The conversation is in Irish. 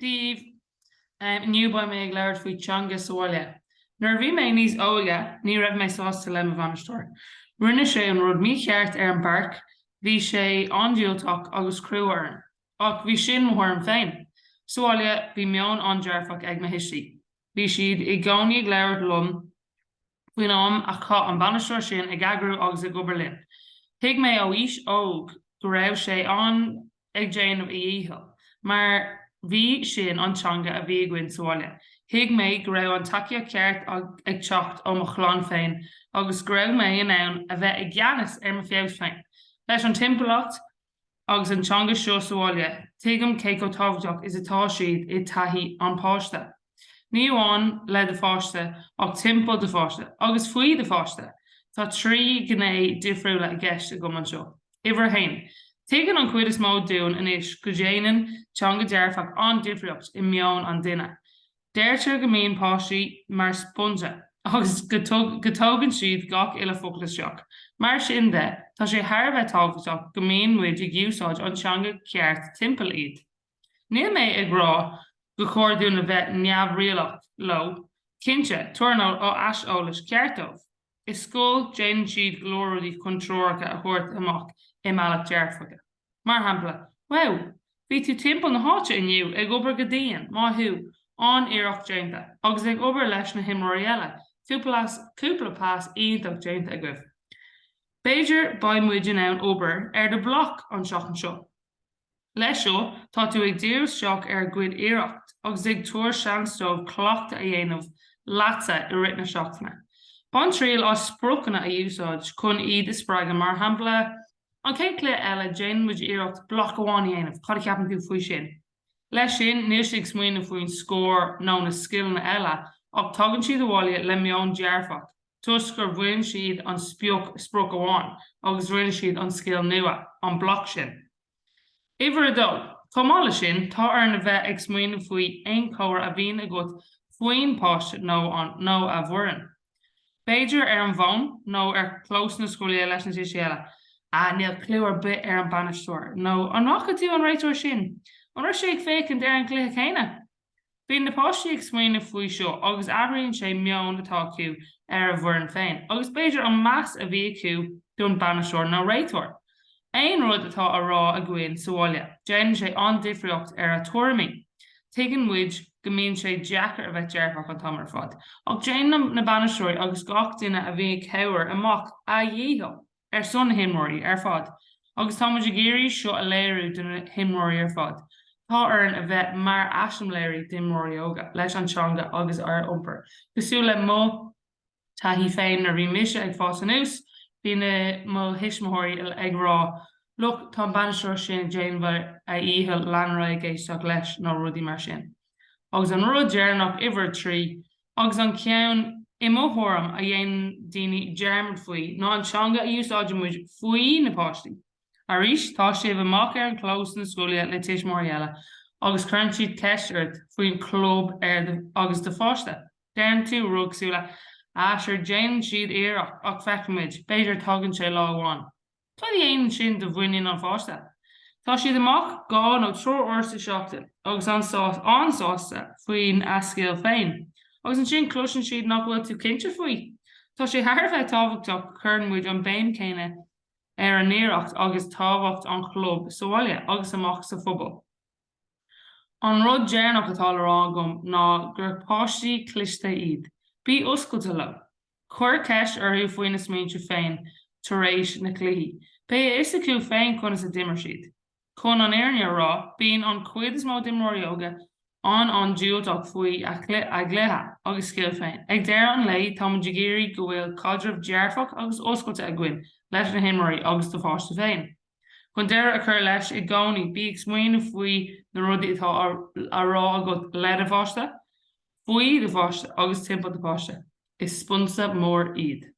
Díomh inniu ba mé ag leir faoi teanga sáile. Nuair bhí mé níos óige, ní raibh mé sásta le bhanisteir. Rinne sé an rud mícheart ar an parc, bhí sé andíoltach agus cruúar, ach bhí sin mórm féin. Sáile bhí meán an dearfach ag na hiisí. Bhí siad i gcónaí ag leir lom faoin am a cha an banisteir sin ag agrú agus ag Oberlin. Thuig mé ó is óg go raibh sé an ag déanamh i dhíthel, mar bhí sin antseanga a bhí gcuin sáile. Thuig mé go raibh an takeíocht ceart ag teacht ó mo chláán féin, agus go raibh mé in ann a bheith ag gceannas ar mo feabhs féin. Leis an timpplacht agus an teanga seo sáile, tuigim cé go tábhachtach is atá siad i taithí an páiste. Ní amháin le de fáiste ach timpeall de fáiste, agus faoi de fáiste. Tá trí gné difriúla a gceist a go an seo. Iver hain. Tuigeann an cuid is mó dún inis go déanann teanga dearfach an difriocht i meán an duine. Deirtear go mbíonn páistí mar sponge, agus go tógann siad gach ile foclasteach. Mar sin de, tá sé tharbheith tábhachtach go mbíonn muid ag úsáid an teanga ceart timpeall iad. Níl mé ag rá go chóirún a bheith neamhrialacht lo, cinse tuairnóil ó aiseolalas ceartómh. Is scóil déanann siad glóradí contrórcha a thuirt amach i meallach dearfacha. Mar hampla, wow, bhí tú timpeall na háite inniu ag obair go dtíon, maithú, an iarracht déanta, agus ag obair leis na himreoirí eile, cúpla pás ionach déanta a goibh. B'fhéidir ba muid in ann obair ar de blach an seachan seo. Leis seo, tá tú ag díobh seach ar gcuid iarracht, agus ag túir seanstómh cleachta a dhéanamh leatsa i rith na seachtainna. Ban tríal á sprucanna a úsáid chun iad is spreaga mar hampla an cé clé eile déan muid iarracht blach amháin dhéanamh, cad ceapan tú faoi sin. Leis sin níl sig smaoine faoin scór nó na skillna eile ach tugann siad abhaile le meán dearfach. Tus gur bhain siad an spruc amháin agus rinne siad an skill nua an blach sin. Iver adó, Támála sin tá ar na bheith ag smaoine faoi aon chóir a bhíonn agat faoin páiste nó a bhuireann. B'fhéidir ar an bhonn nó ar clós na scoile leis na tíisiile, a níl clúar bit ar an banisteoir, nó an racha tú an réiteoir sin. An sé ag fécinn ar an cluiche chéine. Bhíonn na páistí ag smaoine faoi seo agus aithríonn sé meán atá acu ar a bhuireann féin, agus b'fhéidir an meas a bhí acu dún banisteoir nó réiteoir. Aon rud atá a rá a gcuin sáile, déanann sé an difriocht ar a tuairimí. Tuigeann muid go mbíonn sé deachar a bheith dearfach an tamar fad. Ach déanann na banisteoirí agus gach duine a bhí chabhar amach a dhéal ar son himreoirí ar fad, agus tá muid géirí seo a léirú duna himreoirí ar fad. Tá an a bheith mar asimléirí dimreoirí óga leis an teanga agus ar iompar. Cosú le mó taithí féin ar bhí mise ag fás an ús, bhína mo hisismóirí ag rá, look tá banisteoir sin déanamh a íthel leanra géisteach leis nó rudí mar sin. Agus an rud dearnach iver trí, agus an ceann i móthram a dhéann daoine dearmid faoi nó an teanga a úsáide muid faoi na páistí. Arís tá sibh amach ar an clós na scoile le tíismóirí eile, agus chuann siad ceisteirt faoin clób agus de fáiste. Déann tú rugsúla Asher déanann siad iarracht ach feicimiid, b'fhéidir tugann sé lá amháin. Tá dhéanann sin de bhaoineann an fáiste. Tá siad amach gá nó tro orsa seachtain agus ansásta faoin ascéal féin. Agus an sin cloiseann siad nach bhfuil tú cinnte faoi. Tá sé tharbheith tábhachtach chuireann muid an béim céine ar an iarracht agus tábhacht an chlub sáile agus amach sa phobal. An rud dearnach atá le rá agam ná gur páistí cliste iad. Bí oscailte le. Chuir ceist orthu faoin na smaointe féin tar éis na cluichí. Bé is acu féin chun is a dimmer siad. Chun an airne rá, bíonn an cuid is mó dimreoirí óga an diúltach faoi a gléthe agus scéal féin. Ag deir an lei tá muid géirí go bhfuil caidreamh dearfach agus oscailte a gcuin leis na himreoirí agus do fáiste féin. Chun deir a chur leis i gcónaí bí ag smaoine faoi na rudaí atá a rá agat le de fáiste, faoi de fáiste agus timpeall de fáiste is spunsa mór iad.